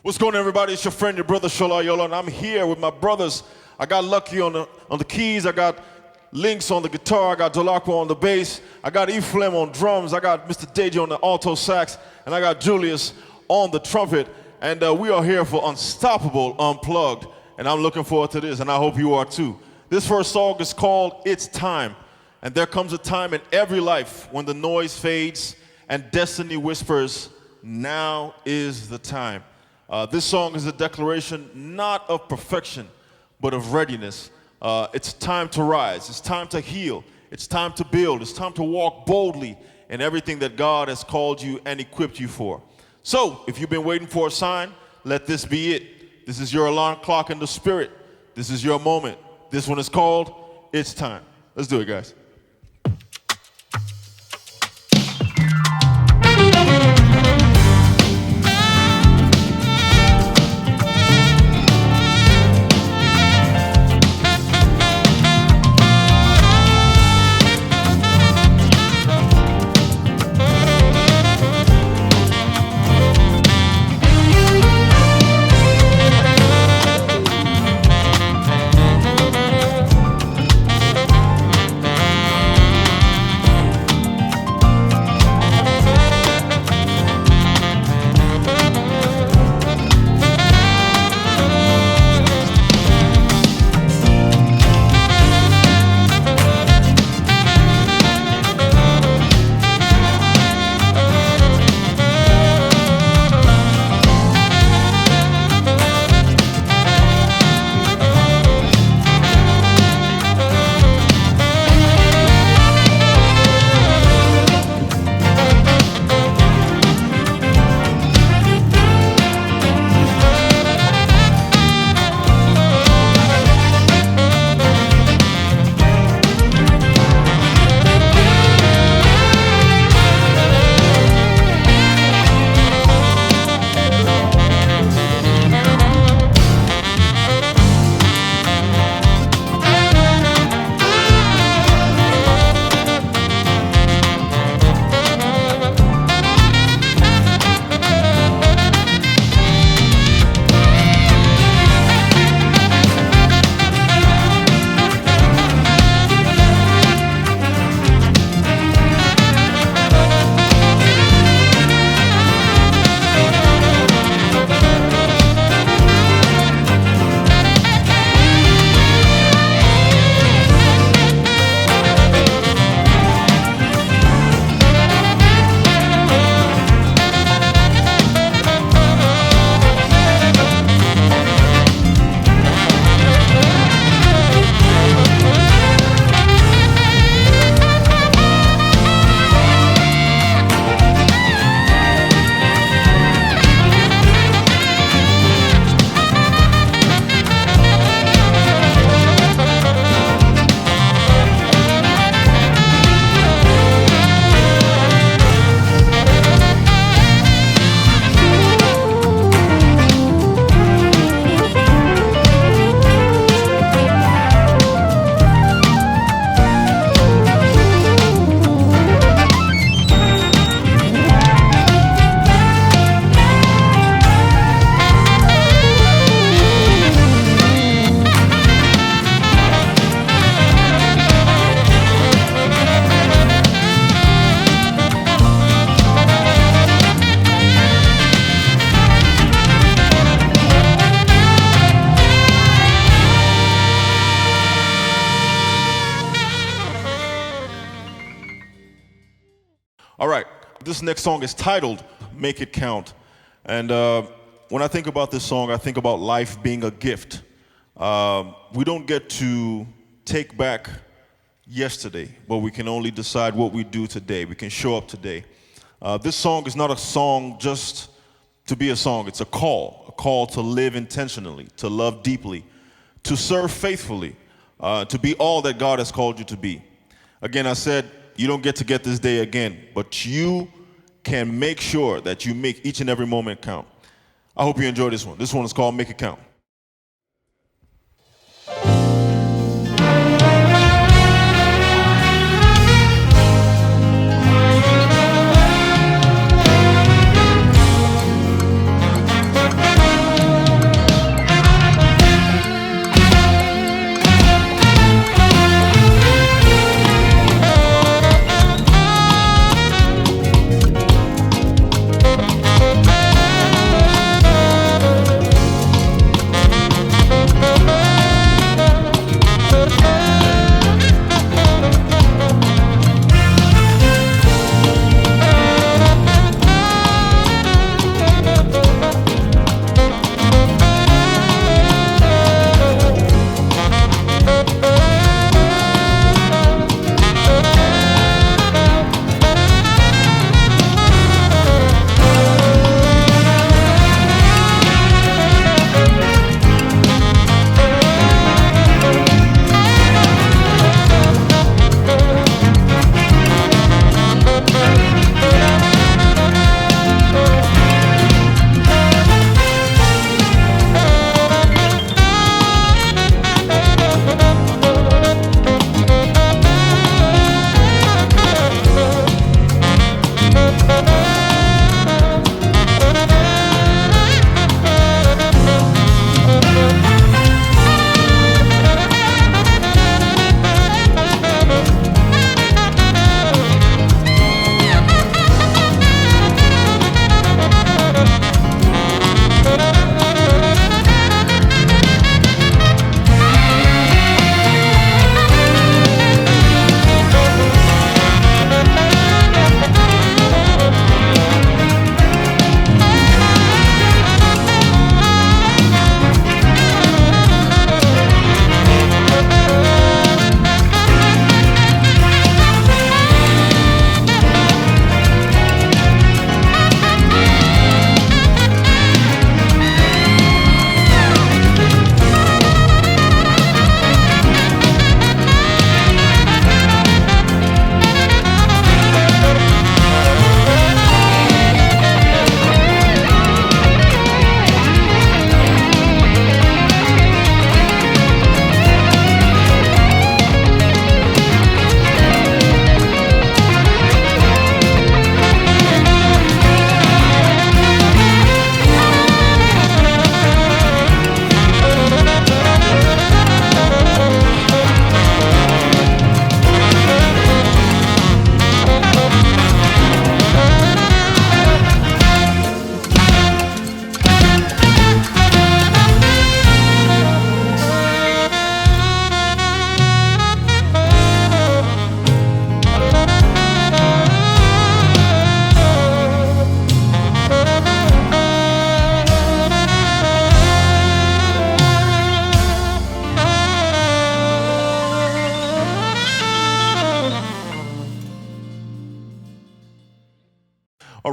What's going on, everybody? It's your friend, your brother, Shola Iyiola, and I'm here with my brothers. I got Lucky on the keys, I got Links on the guitar, I got Dolakwa on the bass, I got Ephraim on drums, I got Mr. Deji on the alto sax, and I got Julius on the trumpet. And we are here for Unstoppable Unplugged, and I'm looking forward to this, and I hope you are too. This first song is called It's Time, and there comes a time in every life when the noise fades and destiny whispers, now is the time. This song is a declaration not of perfection, but of readiness. It's time to rise. It's time to heal. It's time to build. It's time to walk boldly in everything that God has called you and equipped you for. So, if you've been waiting for a sign, let this be it. This is your alarm clock in the spirit. This is your moment. This one is called It's Time. Let's do it, guys. All right, this next song is titled Make It Count. And when I think about this song, I think about life being a gift. We don't get to take back yesterday, but we can only decide what we do today. We can show up today. This song is not a song just to be a song. It's a call to live intentionally, to love deeply, to serve faithfully, to be all that God has called you to be. Again, I said, you don't get to get this day again, but you can make sure that you make each and every moment count. I hope you enjoy this one. This one is called Make It Count.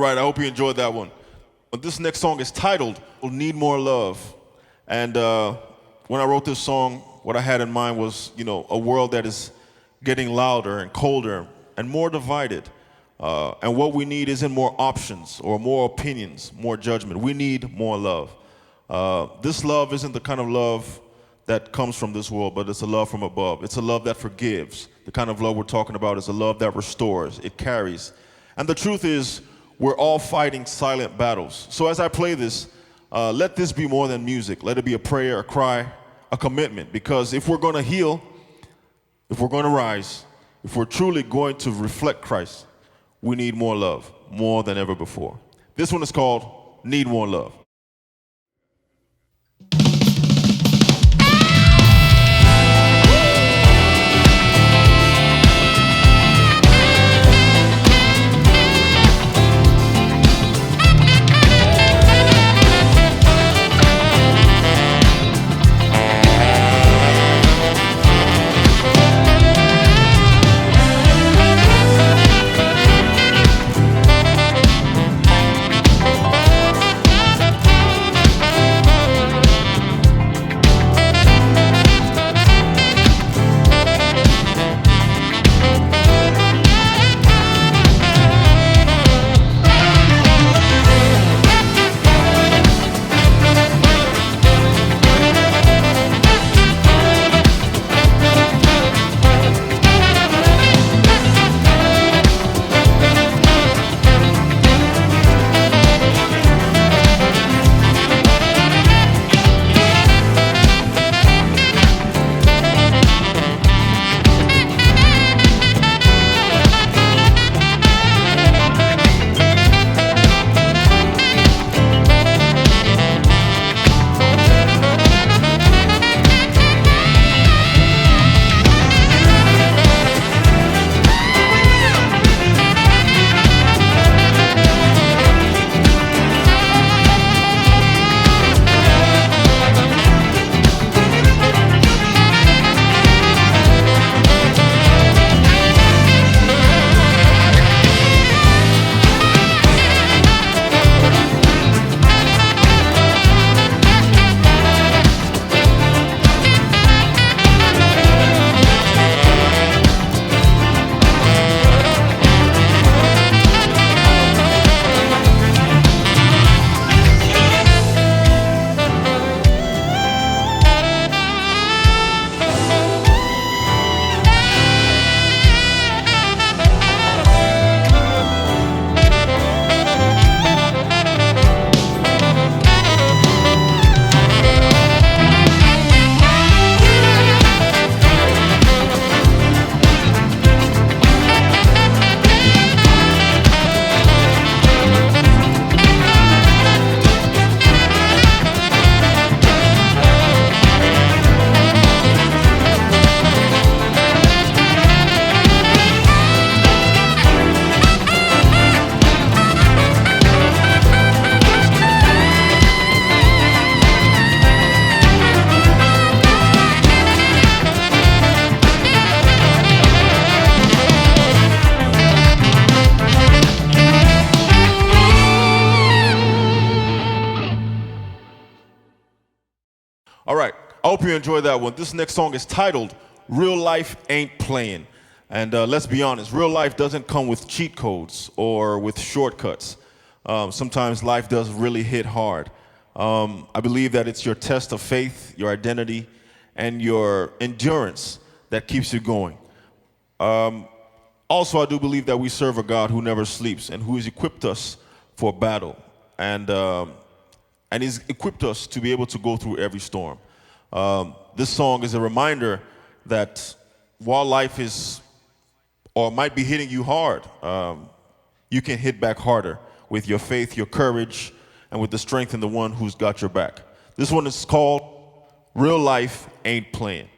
right, I hope you enjoyed that one. But this next song is titled Need More Love. And when I wrote this song, what I had in mind was, a world that is getting louder and colder and more divided. And what we need isn't more options or more opinions, more judgment. We need more love. This love isn't the kind of love that comes from this world, but it's a love from above. It's a love that forgives. The kind of love we're talking about is a love that restores. It carries. And the truth is, we're all fighting silent battles. So as I play this, let this be more than music. Let it be a prayer, a cry, a commitment. Because if we're going to heal, if we're going to rise, if we're truly going to reflect Christ, we need more love, more than ever before. This one is called Need More Love. All right, I hope you enjoyed that one. This next song is titled Real Life Ain't Playing. And let's be honest, real life doesn't come with cheat codes or with shortcuts. Sometimes life does really hit hard. I believe that it's your test of faith, your identity, and your endurance that keeps you going. Also, I do believe that we serve a God who never sleeps and who has equipped us for battle. And he's equipped us to be able to go through every storm. This song is a reminder that while life is or might be hitting you hard, you can hit back harder with your faith, your courage, and with the strength in the one who's got your back. This one is called Real Life Ain't Playing.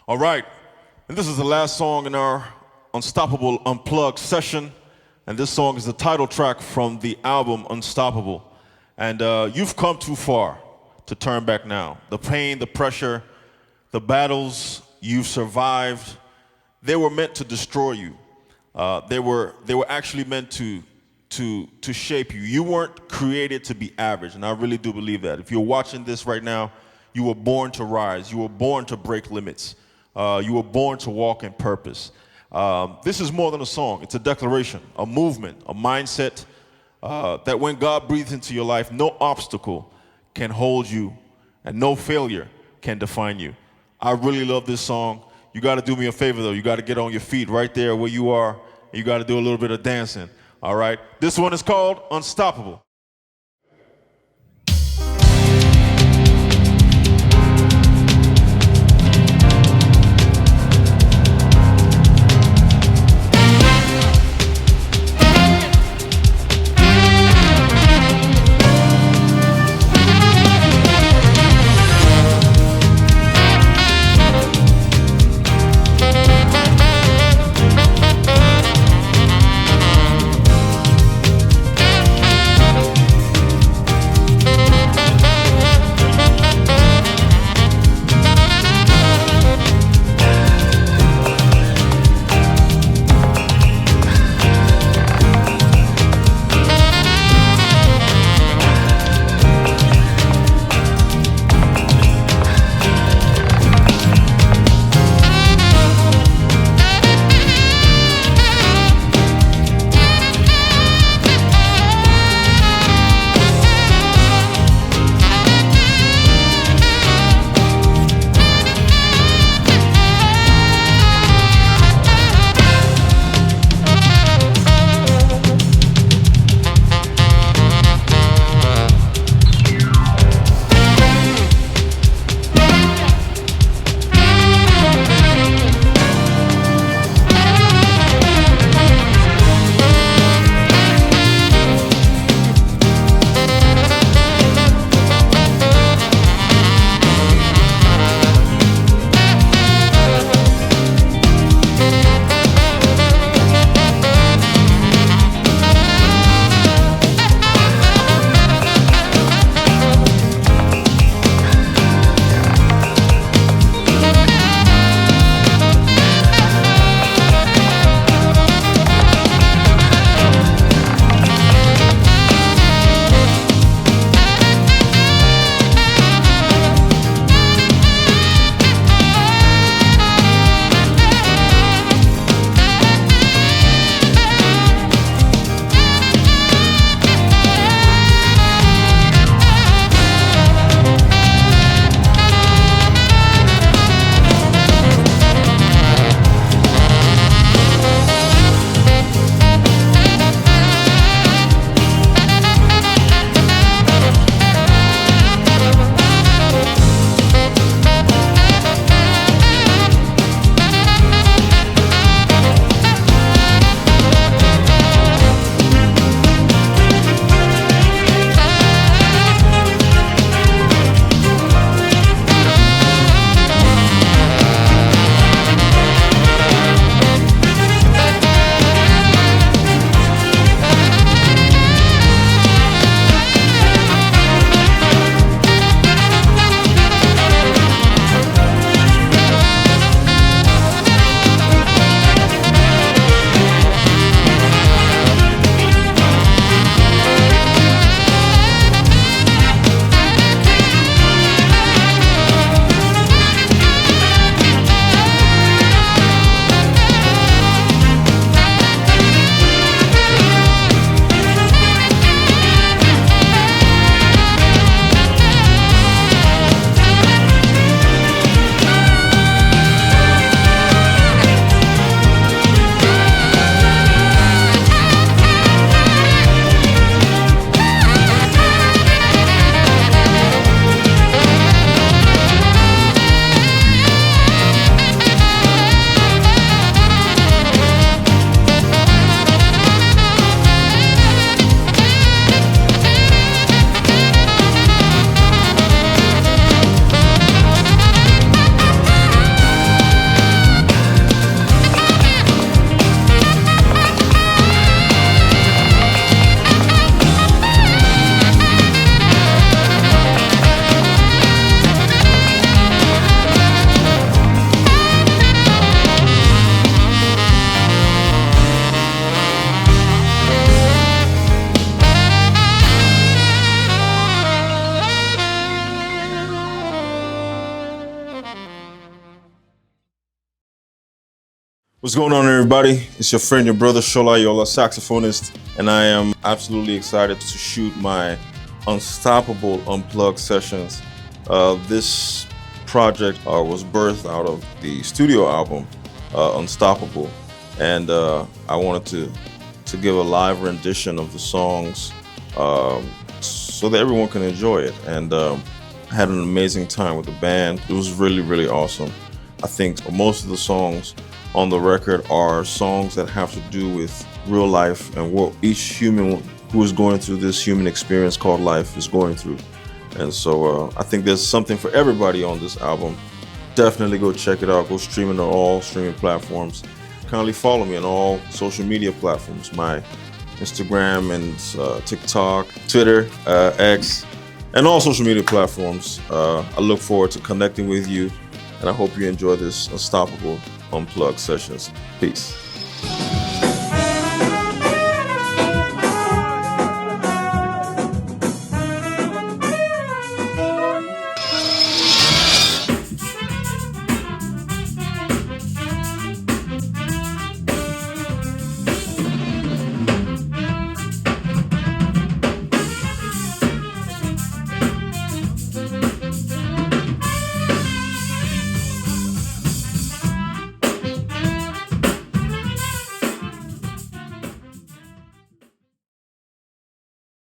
All right, and this is the last song in our Unstoppable Unplugged session, and this song is the title track from the album Unstoppable. And you've come too far to turn back now. The pain, the pressure, the battles you've survived, they were meant to destroy you. They were actually meant to shape you. You weren't created to be average, and I really do believe that. If you're watching this right now, you were born to rise. You were born to break limits. You were born to walk in purpose. This is more than a song. It's a declaration, a movement, a mindset that when God breathes into your life, no obstacle can hold you and no failure can define you. I really love this song. You got to do me a favor, though. You got to get on your feet right there where you are. And you got to do a little bit of dancing. All right? This one is called Unstoppable. What's going on, everybody? It's your friend, your brother, Shola Iyiola, saxophonist, and I am absolutely excited to shoot my Unstoppable Unplugged Sessions. This project was birthed out of the studio album, Unstoppable, and I wanted to give a live rendition of the songs so that everyone can enjoy it. And I had an amazing time with the band. It was really, really awesome. I think most of the songs on the record are songs that have to do with real life and what each human who is going through this human experience called life is going through. And so I think there's something for everybody on this album. Definitely go check it out. Go stream it on all streaming platforms. Kindly follow me on all social media platforms, my Instagram and TikTok, Twitter, X, and all social media platforms. I look forward to connecting with you, and I hope you enjoy this Unstoppable Unplugged Sessions. Peace.